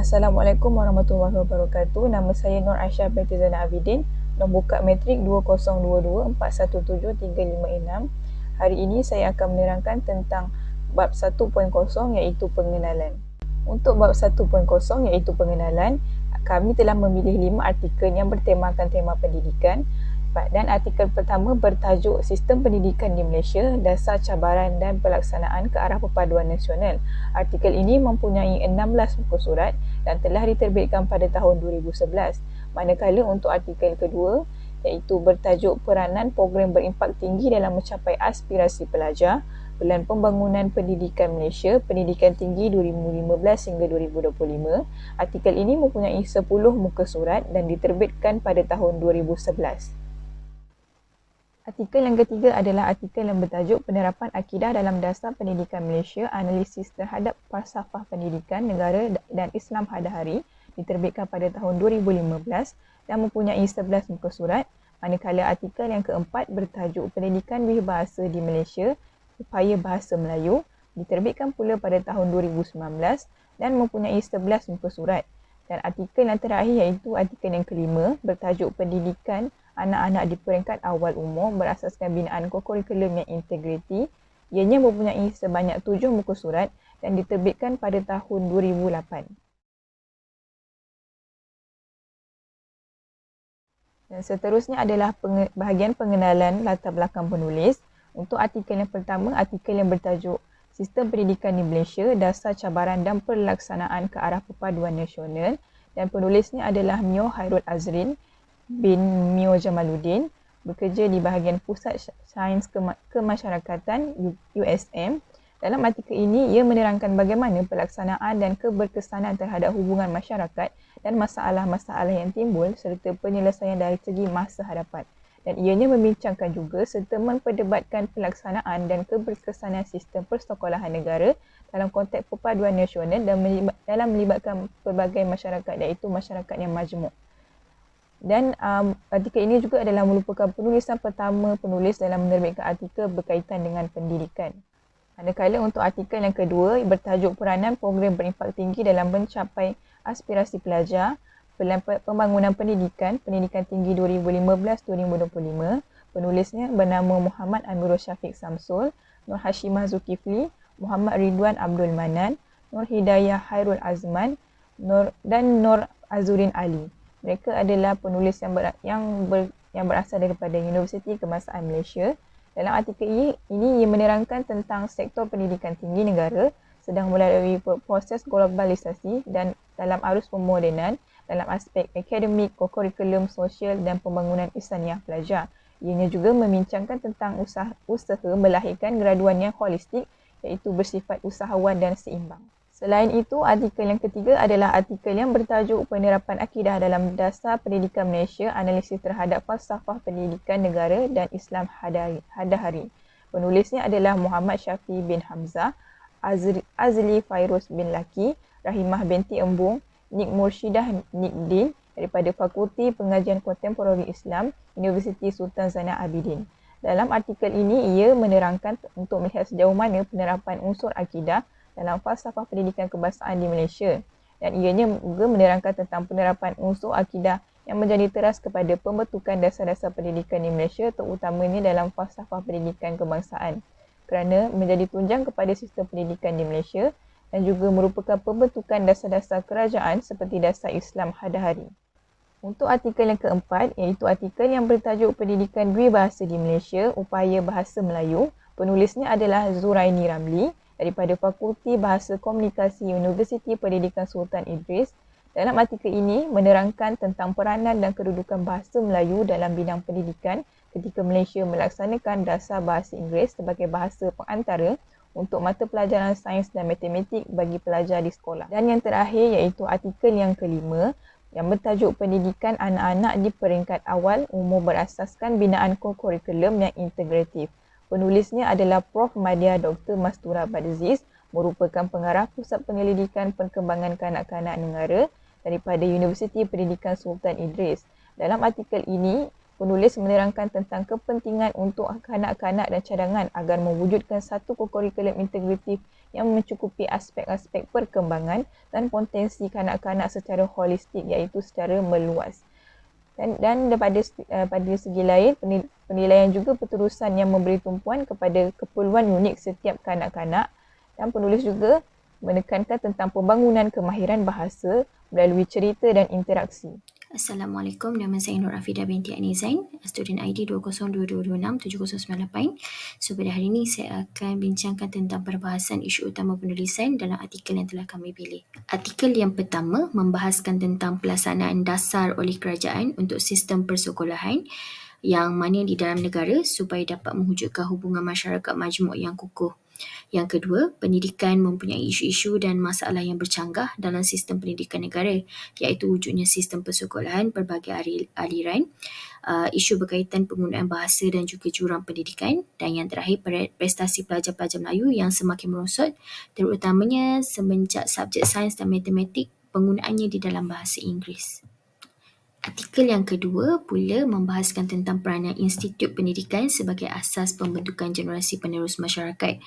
Assalamualaikum warahmatullahi wabarakatuh. Nama saya Nur Aisyah binti Zainal Abidin. Nombor kad matrik 2022417356. Hari ini saya akan menerangkan tentang bab 1.0 iaitu pengenalan. Untuk bab 1.0 iaitu pengenalan, kami telah memilih 5 artikel yang bertemakan tema pendidikan. Dan artikel pertama bertajuk Sistem Pendidikan di Malaysia, Dasar Cabaran dan Pelaksanaan ke arah Perpaduan Nasional. Artikel ini mempunyai 16 muka surat dan telah diterbitkan pada tahun 2011. Manakala untuk artikel kedua iaitu bertajuk Peranan Program Berimpak Tinggi dalam Mencapai Aspirasi Pelajar, Pelan Pembangunan Pendidikan Malaysia, Pendidikan Tinggi 2015 hingga 2025. Artikel ini mempunyai 10 muka surat dan diterbitkan pada tahun 2011. Artikel yang ketiga adalah artikel yang bertajuk Penerapan Akidah dalam Dasar Pendidikan Malaysia, Analisis terhadap Falsafah Pendidikan Negara dan Islam Hadahari, diterbitkan pada tahun 2015 dan mempunyai 11 muka surat. Manakala artikel yang keempat bertajuk Pendidikan Bahasa di Malaysia, Upaya Bahasa Melayu, diterbitkan pula pada tahun 2019 dan mempunyai 11 muka surat. Dan artikel yang terakhir iaitu artikel yang kelima bertajuk Pendidikan Anak-anak di peringkat awal umur berasaskan binaan kurikulum yang integriti. Ianya mempunyai sebanyak 7 muka surat dan diterbitkan pada tahun 2008. Dan seterusnya adalah bahagian pengenalan latar belakang penulis. Untuk artikel yang pertama, artikel yang bertajuk Sistem Pendidikan di Malaysia, Dasar Cabaran dan Pelaksanaan ke arah Perpaduan Nasional, dan penulisnya adalah Mio Hairul Azrin bin Mio Jamaluddin, bekerja di bahagian Pusat Sains Kemasyarakatan USM. Dalam artikel ini, ia menerangkan bagaimana pelaksanaan dan keberkesanan terhadap hubungan masyarakat dan masalah-masalah yang timbul serta penyelesaian dari segi masa hadapan. Dan ianya membincangkan juga serta memperdebatkan pelaksanaan dan keberkesanan sistem persekolahan negara dalam konteks perpaduan nasional dan dalam melibatkan pelbagai masyarakat, iaitu masyarakat yang majmuk. Dan artikel ini juga adalah merupakan penulisan pertama penulis dalam menerbitkan artikel berkaitan dengan pendidikan. Manakala untuk artikel yang kedua bertajuk Peranan Program Berimpak Tinggi dalam Mencapai Aspirasi Pelajar, Pelan Pembangunan Pendidikan, Pendidikan Tinggi 2015-2025. Penulisnya bernama Muhammad Amirul Syafiq Samsul, Nur Hashimah Zulkifli, Muhammad Ridwan Abdul Manan, Nur Hidayah Hairul Azman dan Nur Azurin Ali. Mereka adalah penulis yang berasal daripada Universiti Kebangsaan Malaysia. Dalam artikel ini ia menerangkan tentang sektor pendidikan tinggi negara sedang melalui proses globalisasi dan dalam arus pemodenan dalam aspek akademik, kurikulum, sosial dan pembangunan insaniah pelajar. Ianya juga membincangkan tentang usaha melahirkan graduan yang holistik iaitu bersifat usahawan dan seimbang. Selain itu, artikel yang ketiga adalah artikel yang bertajuk Penerapan Akidah dalam Dasar Pendidikan Malaysia, Analisis terhadap Falsafah Pendidikan Negara dan Islam Hadahari. Penulisnya adalah Muhammad Syafi bin Hamzah, Azli Fairuz bin Laki, Rahimah binti Embung, Nik Murshidah Nikdin daripada Fakulti Pengajian Kontemporari Islam, Universiti Sultan Zainal Abidin. Dalam artikel ini, ia menerangkan untuk melihat sejauh mana penerapan unsur akidah dalam falsafah pendidikan kebangsaan di Malaysia, dan ianya juga menerangkan tentang penerapan unsur akidah yang menjadi teras kepada pembentukan dasar-dasar pendidikan di Malaysia, terutamanya dalam falsafah pendidikan kebangsaan, kerana menjadi tunjang kepada sistem pendidikan di Malaysia dan juga merupakan pembentukan dasar-dasar kerajaan seperti dasar Islam Hadahari. Untuk artikel yang keempat iaitu artikel yang bertajuk Pendidikan Bahasa di Malaysia, Upaya Bahasa Melayu. Penulisnya adalah Zuraini Ramli daripada Fakulti Bahasa Komunikasi Universiti Pendidikan Sultan Idris. Dalam artikel ini menerangkan tentang peranan dan kedudukan bahasa Melayu dalam bidang pendidikan ketika Malaysia melaksanakan dasar bahasa Inggeris sebagai bahasa pengantara untuk mata pelajaran sains dan matematik bagi pelajar di sekolah. Dan yang terakhir iaitu artikel yang kelima yang bertajuk Pendidikan Anak-anak di Peringkat Awal Umur berasaskan binaan kurikulum yang integratif. Penulisnya adalah Prof. Madya Dr. Mastura Badaziz, merupakan pengarah Pusat Penyelidikan Perkembangan Kanak-kanak Negara daripada Universiti Pendidikan Sultan Idris. Dalam artikel ini, Penulis menerangkan tentang kepentingan untuk kanak-kanak dan cadangan agar mewujudkan satu kurikulum integratif yang mencukupi aspek-aspek perkembangan dan potensi kanak-kanak secara holistik, iaitu secara meluas. Dan pada segi lain, penilaian juga berterusan yang memberi tumpuan kepada keperluan unik setiap kanak-kanak, dan penulis juga menekankan tentang pembangunan kemahiran bahasa melalui cerita dan interaksi. Assalamualaikum, nama saya Nur Afidah binti Anizain, student ID 2022267098. So pada hari ini saya akan bincangkan tentang perbahasan isu utama penulisan dalam artikel yang telah kami pilih. Artikel yang pertama membahaskan tentang pelaksanaan dasar oleh kerajaan untuk sistem persekolahan yang mana di dalam negara supaya dapat mewujudkan hubungan masyarakat majmuk yang kukuh. Yang kedua, pendidikan mempunyai isu-isu dan masalah yang bercanggah dalam sistem pendidikan negara, iaitu wujudnya sistem persekolahan berbagai aliran, isu berkaitan penggunaan bahasa dan juga jurang pendidikan, dan yang terakhir, prestasi pelajar-pelajar Melayu yang semakin merosot, terutamanya semenjak subjek sains dan matematik penggunaannya di dalam bahasa Inggeris. Artikel yang kedua pula membahaskan tentang peranan institut pendidikan sebagai asas pembentukan generasi penerus masyarakat,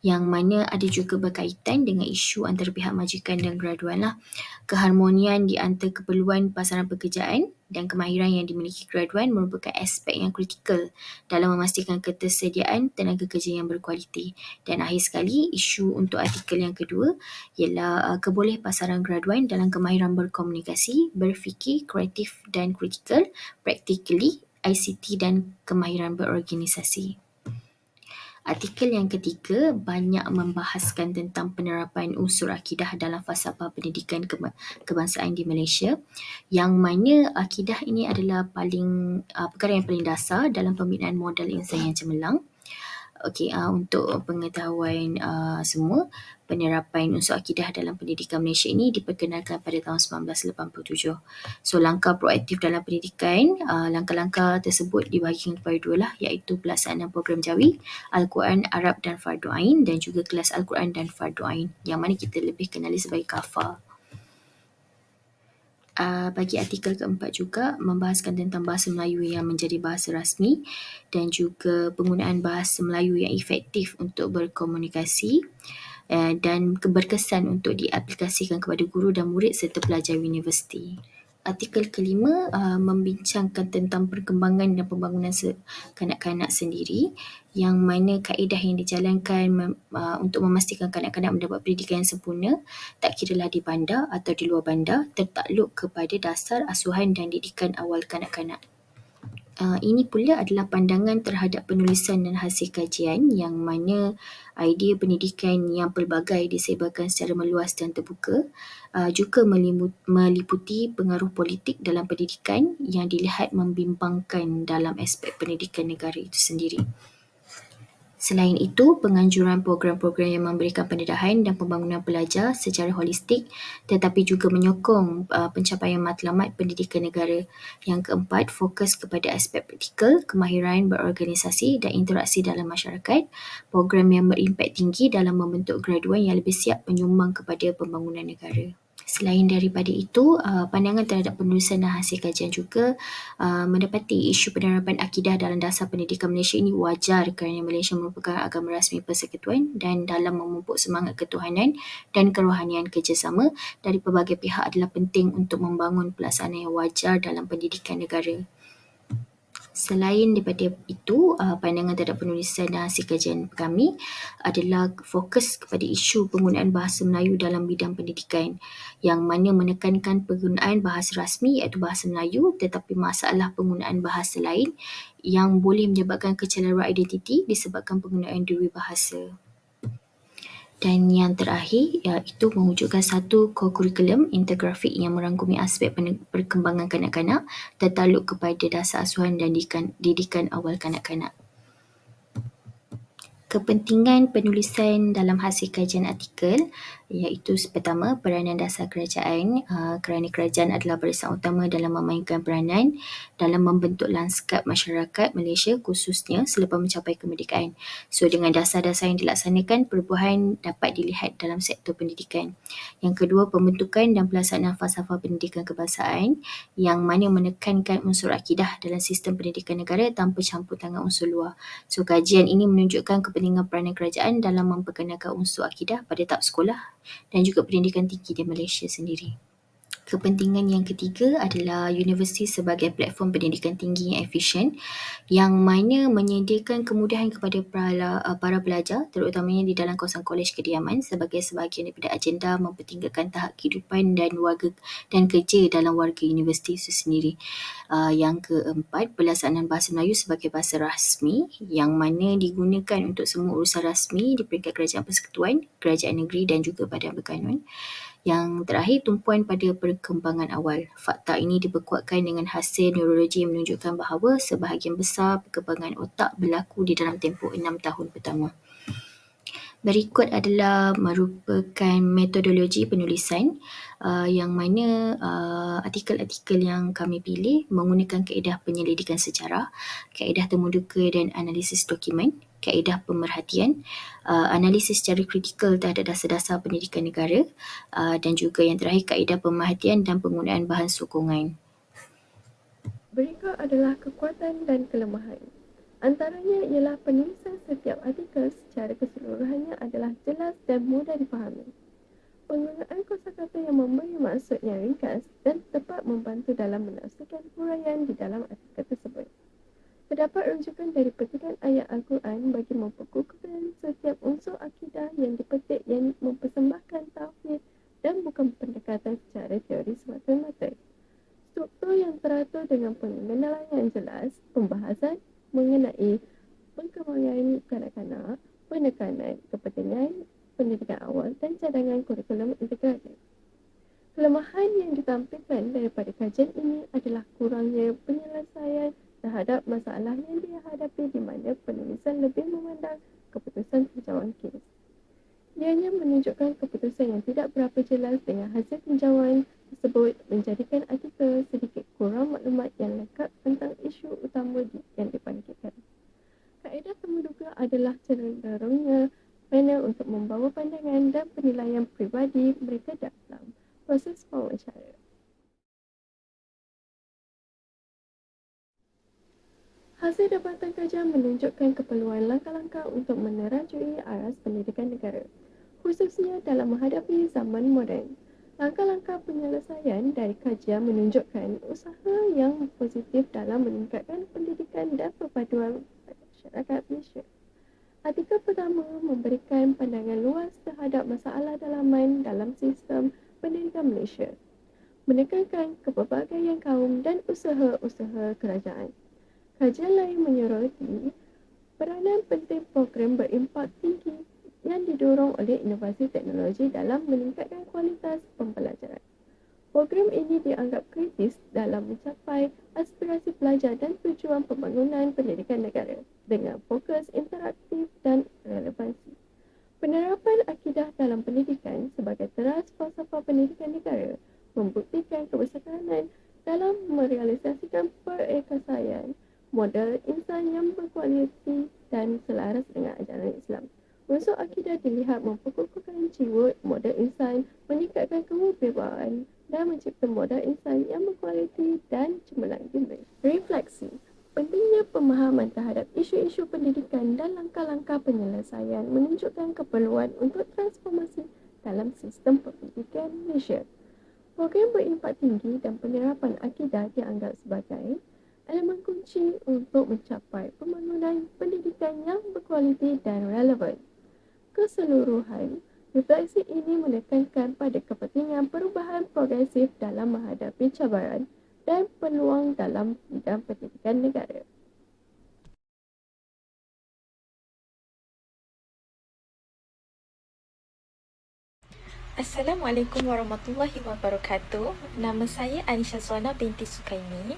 yang mana ada juga berkaitan dengan isu antara pihak majikan dan graduan lah. Keharmonian di antara keperluan pasaran pekerjaan dan kemahiran yang dimiliki graduan merupakan aspek yang kritikal dalam memastikan ketersediaan tenaga kerja yang berkualiti. Dan akhir sekali, isu untuk artikel yang kedua ialah kebolehpasaran graduan dalam kemahiran berkomunikasi, berfikir, kreatif dan kritikal, practically, ICT dan kemahiran berorganisasi. Artikel yang ketiga banyak membahaskan tentang penerapan unsur akidah dalam falsafah pendidikan kebangsaan di Malaysia, yang mana akidah ini adalah perkara yang paling dasar dalam pembinaan modal insan yang cemerlang. Okey, untuk pengetahuan semua, penerapan unsur akidah dalam pendidikan Malaysia ini diperkenalkan pada tahun 1987. So, langkah proaktif dalam pendidikan, langkah-langkah tersebut dibahagikan kepada dua lah, iaitu pelaksanaan program Jawi, Al-Quran, Arab dan Fardu Ain, dan juga kelas Al-Quran dan Fardu Ain, yang mana kita lebih kenali sebagai KAFA. Bagi artikel keempat juga membahaskan tentang bahasa Melayu yang menjadi bahasa rasmi dan juga penggunaan bahasa Melayu yang efektif untuk berkomunikasi dan berkesan untuk diaplikasikan kepada guru dan murid serta pelajar universiti. Artikel kelima membincangkan tentang perkembangan dan pembangunan kanak-kanak sendiri, yang mana kaedah yang dijalankan untuk memastikan kanak-kanak mendapat pendidikan yang sempurna, tak kiralah di bandar atau di luar bandar, tertakluk kepada dasar asuhan dan didikan awal kanak-kanak. Ini pula adalah pandangan terhadap penulisan dan hasil kajian, yang mana idea pendidikan yang pelbagai disebarkan secara meluas dan terbuka, juga meliputi pengaruh politik dalam pendidikan yang dilihat membimbangkan dalam aspek pendidikan negara itu sendiri. Selain itu, penganjuran program-program yang memberikan pendedahan dan pembangunan pelajar secara holistik, tetapi juga menyokong pencapaian matlamat pendidikan negara. Yang keempat, fokus kepada aspek praktikal, kemahiran berorganisasi dan interaksi dalam masyarakat, program yang berimpak tinggi dalam membentuk graduan yang lebih siap menyumbang kepada pembangunan negara. Selain daripada itu, pandangan terhadap penulisan dan hasil kajian juga mendapati isu penerapan akidah dalam dasar pendidikan Malaysia ini wajar kerana Malaysia merupakan agama rasmi persekutuan, dan dalam memupuk semangat ketuhanan dan kerohanian kerjasama dari pelbagai pihak adalah penting untuk membangun pelaksanaan yang wajar dalam pendidikan negara. Selain daripada itu, pandangan terhadap penulisan dan hasil kajian kami adalah fokus kepada isu penggunaan bahasa Melayu dalam bidang pendidikan, yang mana menekankan penggunaan bahasa rasmi iaitu bahasa Melayu, tetapi masalah penggunaan bahasa lain yang boleh menyebabkan kecelaruan identiti disebabkan penggunaan dua bahasa. Dan yang terakhir iaitu mewujudkan satu kurikulum integrafik yang merangkumi aspek perkembangan kanak-kanak tertakluk kepada dasar asuhan dan didikan awal kanak-kanak. Kepentingan penulisan dalam hasil kajian artikel iaitu pertama, peranan dasar kerajaan, kerana kerajaan adalah barisan utama dalam memainkan peranan dalam membentuk lanskap masyarakat Malaysia khususnya selepas mencapai kemerdekaan. So dengan dasar-dasar yang dilaksanakan, perubahan dapat dilihat dalam sektor pendidikan. Yang kedua, pembentukan dan pelaksanaan falsafah pendidikan kebangsaan yang mana menekankan unsur akidah dalam sistem pendidikan negara tanpa campur tangan unsur luar. So kajian ini menunjukkan kepentingan peranan kerajaan dalam memperkenalkan unsur akidah pada tahap sekolah dan juga pendidikan tinggi di Malaysia sendiri. Kepentingan yang ketiga adalah universiti sebagai platform pendidikan tinggi yang efisien yang mana menyediakan kemudahan kepada para pelajar terutamanya di dalam kawasan kolej kediaman sebagai sebahagian daripada agenda mempertingkatkan tahap kehidupan dan kerja dalam warga universiti itu sendiri. Yang keempat, pelaksanaan bahasa Melayu sebagai bahasa rasmi yang mana digunakan untuk semua urusan rasmi di peringkat kerajaan persekutuan, kerajaan negeri dan juga badan berkanun. Yang terakhir, tumpuan pada perkembangan awal. Fakta ini diperkuatkan dengan hasil neurologi yang menunjukkan bahawa sebahagian besar perkembangan otak berlaku di dalam tempoh 6 tahun pertama. Berikut adalah merupakan metodologi penulisan yang mana artikel-artikel yang kami pilih menggunakan kaedah penyelidikan sejarah, kaedah temuduka dan analisis dokumen, kaedah pemerhatian, analisis secara kritikal terhadap dasar-dasar pendidikan negara dan juga yang terakhir kaedah pemerhatian dan penggunaan bahan sokongan. Berikut adalah kekuatan dan kelemahan. Antaranya ialah penulisan setiap artikel secara keseluruhannya adalah jelas dan mudah difahami. Penggunaan kosakata yang memberi maksud yang ringkas dan tepat membantu dalam menafsirkan huraian di dalam artikel tersebut. Terdapat rujukan dari petikan ayat Al-Quran bagi memperkukuhkan setiap unsur akidah yang dipetik yang mempersembahkan tauhid dan bukan pendekatan secara teori semata-mata. Struktur yang teratur dengan pengenalan yang jelas, pembahasan mengenai perkembangan kanak-kanak, penekanan kepentingan pendidikan awal dan cadangan kurikulum integratif. Kelemahan yang ditampilkan daripada kajian ini adalah kurangnya penyelesaian terhadap masalah yang dihadapi di mana penulisan lebih memandang keputusan tinjauan kes. Ianya menunjukkan keputusan yang tidak berapa jelas dengan hasil tinjauan tersebut menjadikan artikel sedikit kurang maklumat yang lengkap tentang isu utama yang dibangkitkan. Kaedah temuduga adalah cenderungnya panel untuk membawa pandangan dan penilaian peribadi mereka dalam proses wawancara. Hasil dapatan kajian menunjukkan keperluan langkah-langkah untuk menerajui aras pendidikan negara, khususnya dalam menghadapi zaman moden. Langkah-langkah penyelesaian dari kajian menunjukkan usaha yang positif dalam meningkatkan pendidikan dan perpaduan masyarakat Malaysia. Artikel pertama memberikan pandangan luas terhadap masalah dalaman dalam sistem pendidikan Malaysia, menekankan kepelbagaian kaum dan usaha-usaha kerajaan. Kajian lain menyoroti peranan penting program berimpak tinggi yang didorong oleh inovasi teknologi dalam meningkatkan kualitas pembelajaran. Program ini dianggap kritis dalam mencapai aspirasi pelajar dan tujuan pembangunan pendidikan negara dengan fokus interaktif dan relevansi. Penerapan akidah dalam pendidikan sebagai teras falsafah pendidikan negara membuktikan kebesaran dalam merealisasikan perekasaian model insan yang berkualiti dan selaras dengan ajaran Islam. Unsur akidah dilihat memperkukuhkan jiwa model insan, meningkatkan kewibawaan dan mencipta model insan yang berkualiti dan cemerlang di Malaysia. Refleksi. Pentingnya pemahaman terhadap isu-isu pendidikan dan langkah-langkah penyelesaian menunjukkan keperluan untuk transformasi dalam sistem pendidikan Malaysia. Program berimpak tinggi dan penerapan akidah dianggap sebagai elemen kunci untuk mencapai pembangunan pendidikan yang berkualiti dan relevan. Keseluruhan, refleksi ini menekankan pada kepentingan perubahan progresif dalam menghadapi cabaran dan peluang dalam bidang pendidikan negara. Assalamualaikum warahmatullahi wabarakatuh. Nama saya Anisha Suana binti Sukaini.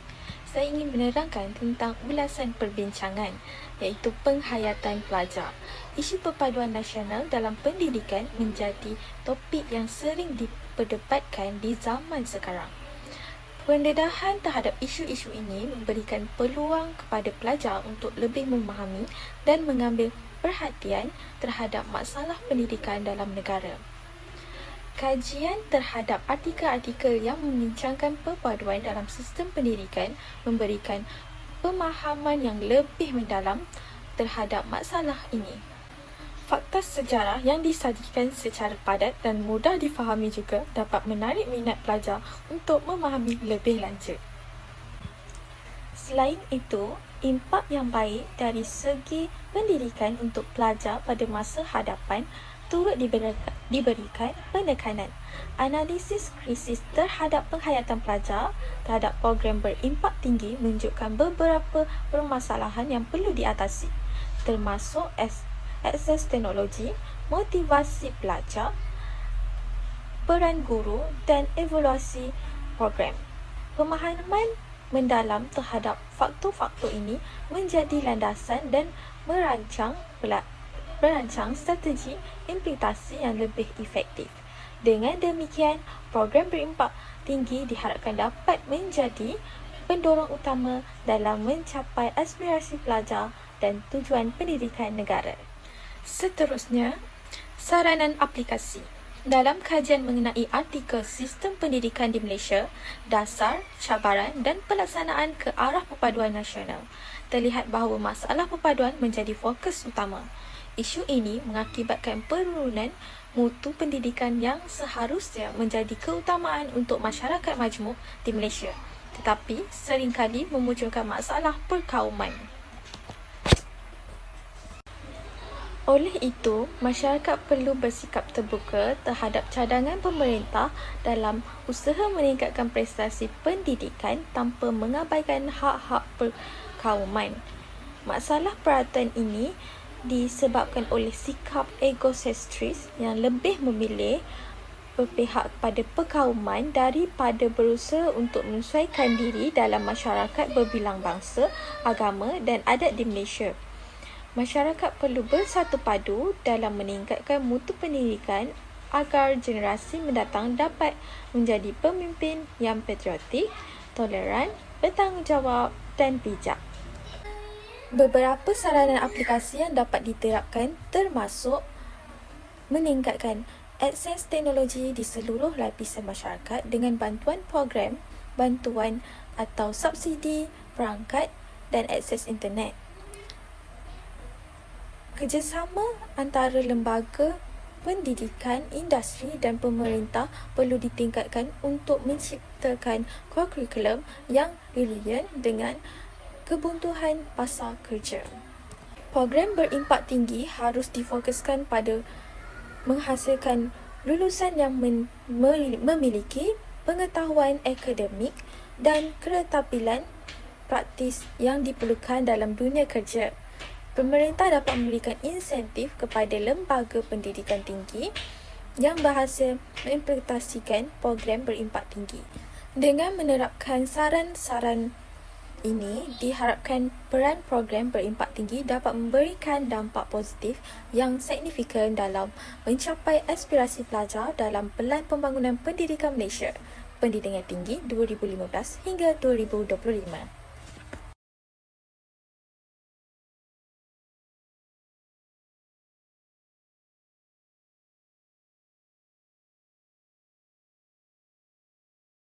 saya ingin menerangkan tentang ulasan perbincangan, iaitu penghayatan pelajar. Isu perpaduan nasional dalam pendidikan menjadi topik yang sering diperdebatkan di zaman sekarang. Pendedahan terhadap isu-isu ini memberikan peluang kepada pelajar untuk lebih memahami dan mengambil perhatian terhadap masalah pendidikan dalam negara. Kajian terhadap artikel-artikel yang membincangkan perpaduan dalam sistem pendidikan memberikan pemahaman yang lebih mendalam terhadap masalah ini. Fakta sejarah yang disajikan secara padat dan mudah difahami juga dapat menarik minat pelajar untuk memahami lebih lanjut. Selain itu, impak yang baik dari segi pendidikan untuk pelajar pada masa hadapan turut diberikan penekanan. Analisis krisis terhadap penghayatan pelajar terhadap program berimpak tinggi menunjukkan beberapa permasalahan yang perlu diatasi, termasuk akses teknologi, motivasi pelajar, peran guru dan evaluasi program. Pemahaman mendalam terhadap faktor-faktor ini menjadi landasan dan merancang strategi implementasi yang lebih efektif. Dengan demikian, program berimpak tinggi diharapkan dapat menjadi pendorong utama dalam mencapai aspirasi pelajar dan tujuan pendidikan negara. Seterusnya, saranan aplikasi. Dalam kajian mengenai artikel sistem pendidikan di Malaysia, dasar, cabaran dan pelaksanaan ke arah perpaduan nasional, terlihat bahawa masalah perpaduan menjadi fokus utama. Isu ini mengakibatkan penurunan mutu pendidikan yang seharusnya menjadi keutamaan untuk masyarakat majmuk di Malaysia, tetapi seringkali memunculkan masalah perkauman. Oleh itu, masyarakat perlu bersikap terbuka terhadap cadangan pemerintah dalam usaha meningkatkan prestasi pendidikan tanpa mengabaikan hak-hak perkauman. Masalah perhatian ini disebabkan oleh sikap egosentris yang lebih memilih berpihak pada perkauman daripada berusaha untuk menyesuaikan diri dalam masyarakat berbilang bangsa, agama dan adat di Malaysia. Masyarakat perlu bersatu padu dalam meningkatkan mutu pendidikan agar generasi mendatang dapat menjadi pemimpin yang patriotik, toleran, bertanggungjawab dan bijak. Beberapa saranan aplikasi yang dapat diterapkan termasuk meningkatkan akses teknologi di seluruh lapisan masyarakat dengan bantuan program, bantuan atau subsidi perangkat dan akses internet. Kerjasama antara lembaga pendidikan, industri dan pemerintah perlu ditingkatkan untuk menciptakan kurikulum yang relevan dengan kebutuhan pasar kerja. Program berimpak tinggi harus difokuskan pada menghasilkan lulusan yang memiliki pengetahuan akademik dan keterampilan praktis yang diperlukan dalam dunia kerja. Pemerintah dapat memberikan insentif kepada lembaga pendidikan tinggi yang berhasil mengimplementasikan program berimpak tinggi. Dengan menerapkan saran-saran ini, diharapkan peran program berimpak tinggi dapat memberikan dampak positif yang signifikan dalam mencapai aspirasi pelajar dalam Pelan Pembangunan Pendidikan Malaysia, Pendidikan Tinggi 2015 hingga 2025.